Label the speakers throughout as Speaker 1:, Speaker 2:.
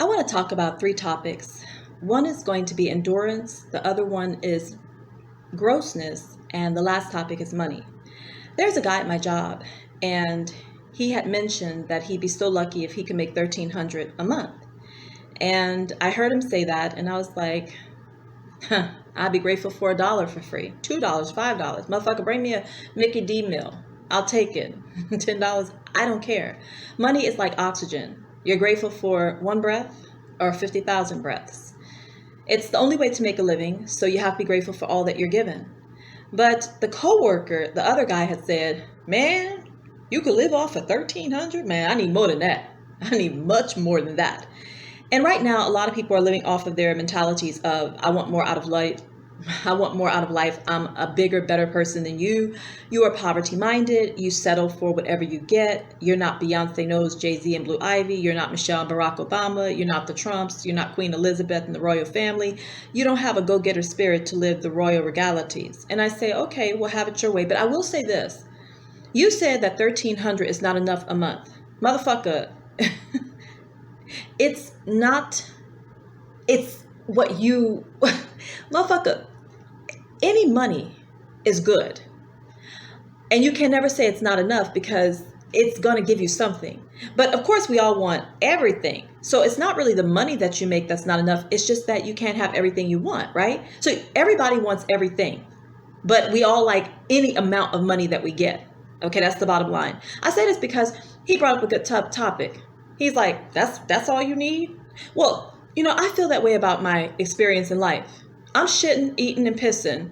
Speaker 1: I want to talk about three topics. One is going to be endurance, the other one is grossness, and the last topic is money. There's a guy at my job, and he had mentioned that he'd be so lucky if he could make $1,300 a month. And I heard him say that, and I was like, I'd be grateful for $1 for free, $2, $5. Motherfucker, bring me a Mickey D meal. I'll take it. $10, I don't care. Money is like oxygen. You're grateful for one breath or 50,000 breaths. It's the only way to make a living, so you have to be grateful for all that you're given. But the coworker, the other guy, had said, man, you could live off of $1,300? Man, I need more than that. I need much more than that. And right now, a lot of people are living off of their mentalities of, I want more out of life. I want more out of life. I'm a bigger, better person than you. You are poverty minded. You settle for whatever you get. You're not Beyonce Knowles, Jay-Z and Blue Ivy. You're not Michelle and Barack Obama. You're not the Trumps. You're not Queen Elizabeth and the royal family. You don't have a go-getter spirit to live the royal regalities. And I say, okay, well, have it your way. But I will say this. You said that $1,300 is not enough a month. Motherfucker, it's not, it's what you, motherfucker, any money is good. And you can never say it's not enough because it's going to give you something. But of course, we all want everything. So it's not really the money that you make that's not enough. It's just that you can't have everything you want, right? So everybody wants everything, but we all like any amount of money that we get. Okay, that's the bottom line. I say this because he brought up a good topic. He's like, that's all you need? Well, you know, I feel that way about my experience in life. I'm shitting, eating, and pissing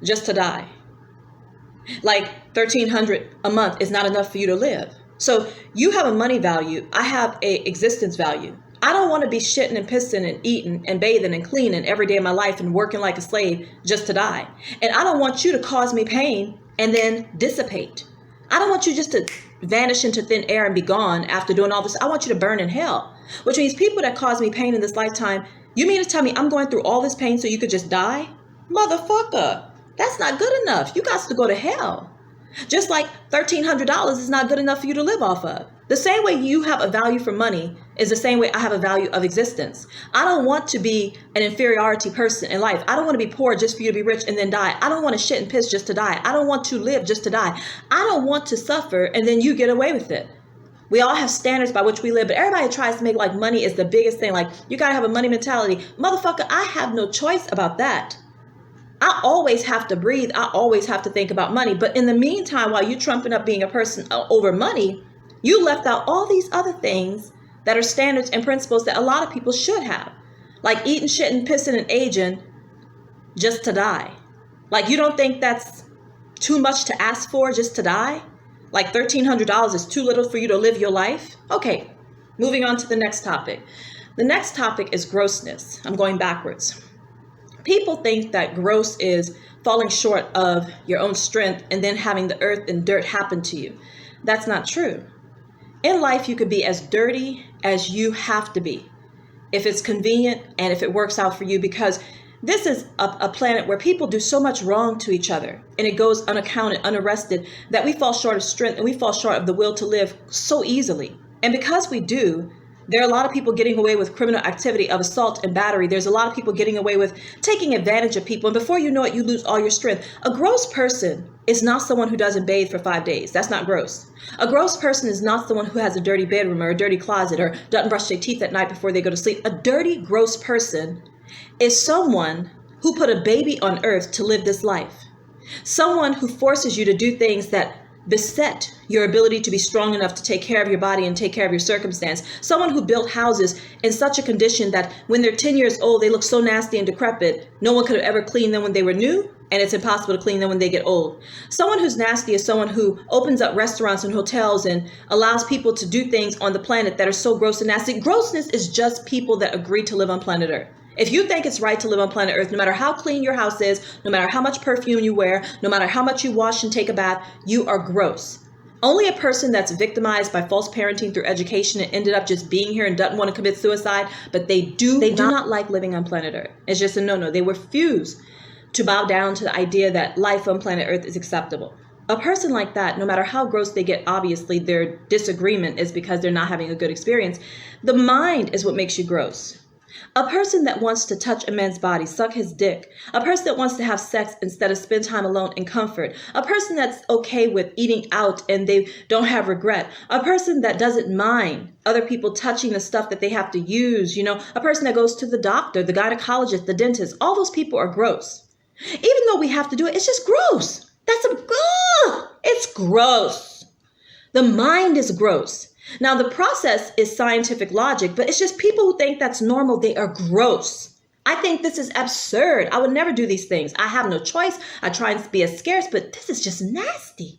Speaker 1: just to die. Like $1,300 a month is not enough for you to live. So you have a money value. I have a existence value. I don't want to be shitting and pissing and eating and bathing and cleaning every day of my life and working like a slave just to die. And I don't want you to cause me pain and then dissipate. I don't want you just to vanish into thin air and be gone after doing all this. I want you to burn in hell, which means people that cause me pain in this lifetime, you mean to tell me I'm going through all this pain so you could just die? Motherfucker, that's not good enough. You got to go to hell. Just like $1,300 is not good enough for you to live off of. The same way you have a value for money is the same way I have a value of existence. I don't want to be an inferiority person in life. I don't want to be poor just for you to be rich and then die. I don't want to shit and piss just to die. I don't want to live just to die. I don't want to suffer and then you get away with it. We all have standards by which we live, but everybody tries to make like money is the biggest thing. Like you got to have a money mentality. Motherfucker, I have no choice about that. I always have to breathe. I always have to think about money. But in the meantime, while you trumping up being a person over money, you left out all these other things that are standards and principles that a lot of people should have. Like eating, shitting, pissing, and aging just to die. Like you don't think that's too much to ask for just to die? Like $1,300 is too little for you to live your life? Okay, moving on to the next topic. The next topic is grossness. I'm going backwards. People think that gross is falling short of your own strength and then having the earth and dirt happen to you. That's not true. In life, you could be as dirty as you have to be if it's convenient and if it works out for you, because this is a planet where people do so much wrong to each other and it goes unaccounted, unarrested, that we fall short of strength and we fall short of the will to live so easily. And because we do, there are a lot of people getting away with criminal activity of assault and battery. There's a lot of people getting away with taking advantage of people. And before you know it, you lose all your strength. A gross person is not someone who doesn't bathe for 5 days. That's not gross. A gross person is not someone who has a dirty bedroom or a dirty closet or doesn't brush their teeth at night before they go to sleep. A dirty, gross person is someone who put a baby on earth to live this life. Someone who forces you to do things that beset your ability to be strong enough to take care of your body and take care of your circumstance. Someone who built houses in such a condition that when they're 10 years old, they look so nasty and decrepit, no one could have ever cleaned them when they were new, and it's impossible to clean them when they get old. Someone who's nasty is someone who opens up restaurants and hotels and allows people to do things on the planet that are so gross and nasty. Grossness is just people that agree to live on planet Earth. If you think it's right to live on planet Earth, no matter how clean your house is, no matter how much perfume you wear, no matter how much you wash and take a bath, you are gross. Only a person that's victimized by false parenting through education and ended up just being here and doesn't want to commit suicide, but they do not like living on planet Earth. It's just a no-no. They refuse to bow down to the idea that life on planet Earth is acceptable. A person like that, no matter how gross they get, obviously their disagreement is because they're not having a good experience. The mind is what makes you gross. A person that wants to touch a man's body, suck his dick. A person that wants to have sex instead of spend time alone in comfort. A person that's okay with eating out and they don't have regret. A person that doesn't mind other people touching the stuff that they have to use. A person that goes to the doctor, the gynecologist, the dentist. All those people are gross. Even though we have to do it, it's just gross. It's gross. The mind is gross. Now, the process is scientific logic, but it's just people who think that's normal. They are gross. I think this is absurd. I would never do these things. I have no choice. I try and be as scarce, but this is just nasty.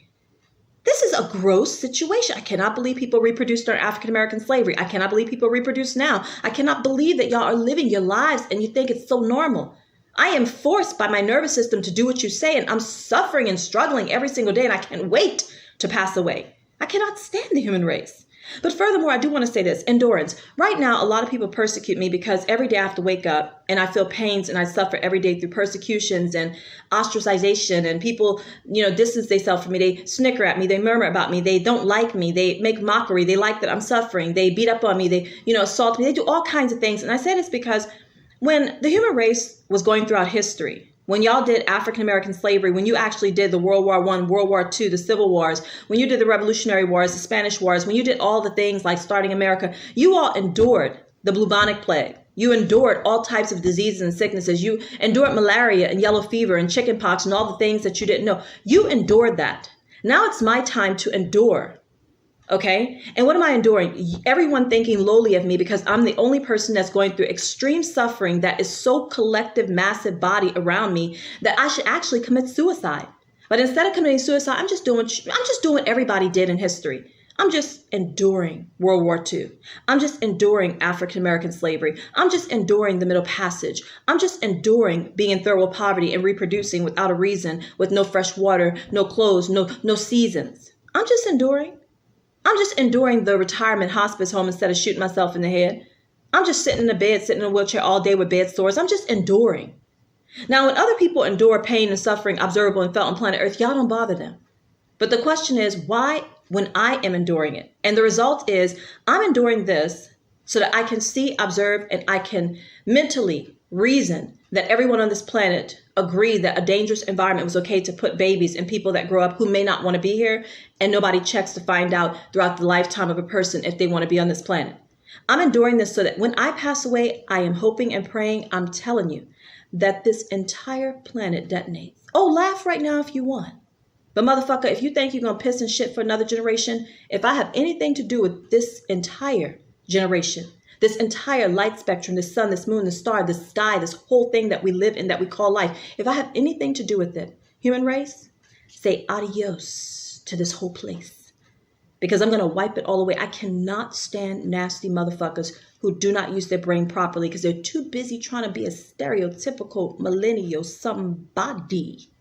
Speaker 1: This is a gross situation. I cannot believe people reproduced during African-American slavery. I cannot believe people reproduce now. I cannot believe that y'all are living your lives and you think it's so normal. I am forced by my nervous system to do what you say, and I'm suffering and struggling every single day, and I can't wait to pass away. I cannot stand the human race. But furthermore, I do want to say this, endurance. Right now, a lot of people persecute me because every day I have to wake up and I feel pains and I suffer every day through persecutions and ostracization, and people, distance themselves from me. They snicker at me. They murmur about me. They don't like me. They make mockery. They like that I'm suffering. They beat up on me. They, assault me. They do all kinds of things. And I say this because when the human race was going throughout history, when y'all did African-American slavery, when you actually did the World War I, World War II, the Civil Wars, when you did the Revolutionary Wars, the Spanish Wars, when you did all the things like starting America, you all endured the bubonic plague. You endured all types of diseases and sicknesses. You endured malaria and yellow fever and chickenpox and all the things that you didn't know. You endured that. Now it's my time to endure. Okay. And what am I enduring? Everyone thinking lowly of me because I'm the only person that's going through extreme suffering that is so collective, massive body around me that I should actually commit suicide. But instead of committing suicide, I'm just doing what everybody did in history. I'm just enduring World War II. I'm just enduring African-American slavery. I'm just enduring the Middle Passage. I'm just enduring being in third world poverty and reproducing without a reason, with no fresh water, no clothes, no seasons. I'm just enduring. I'm just enduring the retirement hospice home instead of shooting myself in the head. I'm just sitting in a bed, sitting in a wheelchair all day with bed sores. I'm just enduring. Now, when other people endure pain and suffering observable and felt on planet Earth, y'all don't bother them. But the question is, why when I am enduring it? And the result is I'm enduring this so that I can see, observe, and I can mentally reason that everyone on this planet agreed that a dangerous environment was okay to put babies and people that grow up who may not want to be here, and nobody checks to find out throughout the lifetime of a person if they want to be on this planet. I'm enduring this so that when I pass away, I am hoping and praying, I'm telling you, that this entire planet detonates. Oh, laugh right now if you want. But motherfucker, if you think you're going to piss and shit for another generation, if I have anything to do with this entire generation, this entire light spectrum, the sun, this moon, the star, the sky, this whole thing that we live in, that we call life, if I have anything to do with it, human race, say adios to this whole place. Because I'm going to wipe it all away. I cannot stand nasty motherfuckers who do not use their brain properly because they're too busy trying to be a stereotypical millennial somebody.